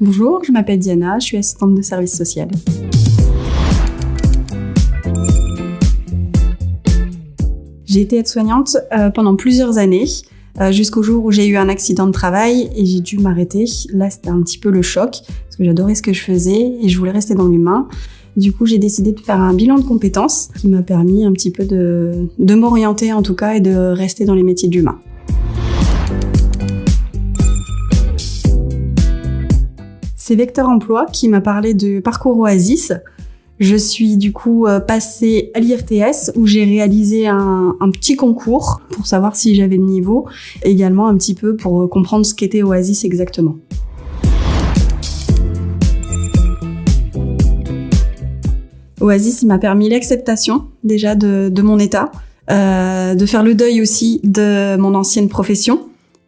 Bonjour, je m'appelle Diana, je suis assistante de service social. J'ai été aide-soignante pendant plusieurs années, jusqu'au jour où j'ai eu un accident de travail et j'ai dû m'arrêter. Là, c'était un petit peu le choc, parce que j'adorais ce que je faisais et je voulais rester dans l'humain. Du coup, j'ai décidé de faire un bilan de compétences qui m'a permis un petit peu de m'orienter en tout cas et de rester dans les métiers de l'humain. C'est Vecteur Emploi qui m'a parlé de parcours Oasis. Je suis du coup passée à l'IRTS où j'ai réalisé un petit concours pour savoir si j'avais le niveau, également un petit peu pour comprendre ce qu'était Oasis exactement. Oasis, il m'a permis l'acceptation déjà de mon état, de faire le deuil aussi de mon ancienne profession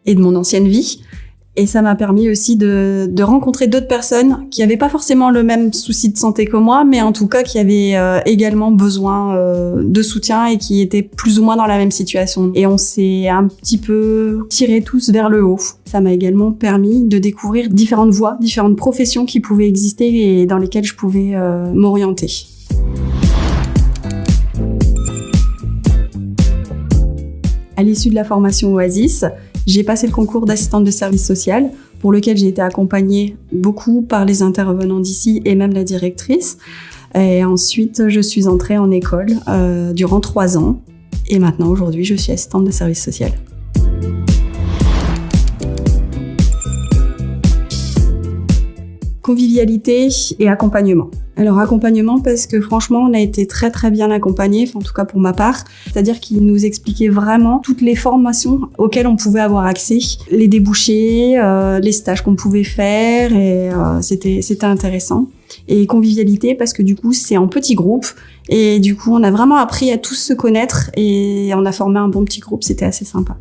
et de mon ancienne vie. Et ça m'a permis aussi de rencontrer d'autres personnes qui n'avaient pas forcément le même souci de santé que moi, mais en tout cas qui avaient également besoin de soutien et qui étaient plus ou moins dans la même situation. Et on s'est un petit peu tirés tous vers le haut. Ça m'a également permis de découvrir différentes voies, différentes professions qui pouvaient exister et dans lesquelles je pouvais m'orienter. À l'issue de la formation Oasis, j'ai passé le concours d'assistante de service social pour lequel j'ai été accompagnée beaucoup par les intervenants d'ici et même la directrice. Et ensuite, je suis entrée en école durant 3 ans et maintenant, aujourd'hui, je suis assistante de service social. Convivialité et accompagnement. Alors accompagnement parce que franchement on a été très très bien accompagnés, en tout cas pour ma part, c'est-à-dire qu'ils nous expliquaient vraiment toutes les formations auxquelles on pouvait avoir accès, les débouchés, les stages qu'on pouvait faire et c'était intéressant. Et convivialité parce que du coup c'est en petits groupes et du coup on a vraiment appris à tous se connaître et on a formé un bon petit groupe, c'était assez sympa.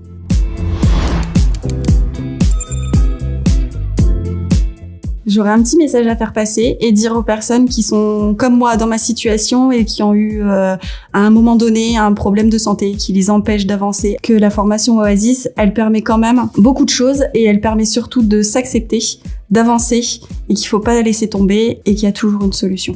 J'aurais un petit message à faire passer et dire aux personnes qui sont comme moi dans ma situation et qui ont eu à un moment donné un problème de santé qui les empêche d'avancer, que la formation Oasis, elle permet quand même beaucoup de choses et elle permet surtout de s'accepter, d'avancer et qu'il faut pas laisser tomber et qu'il y a toujours une solution.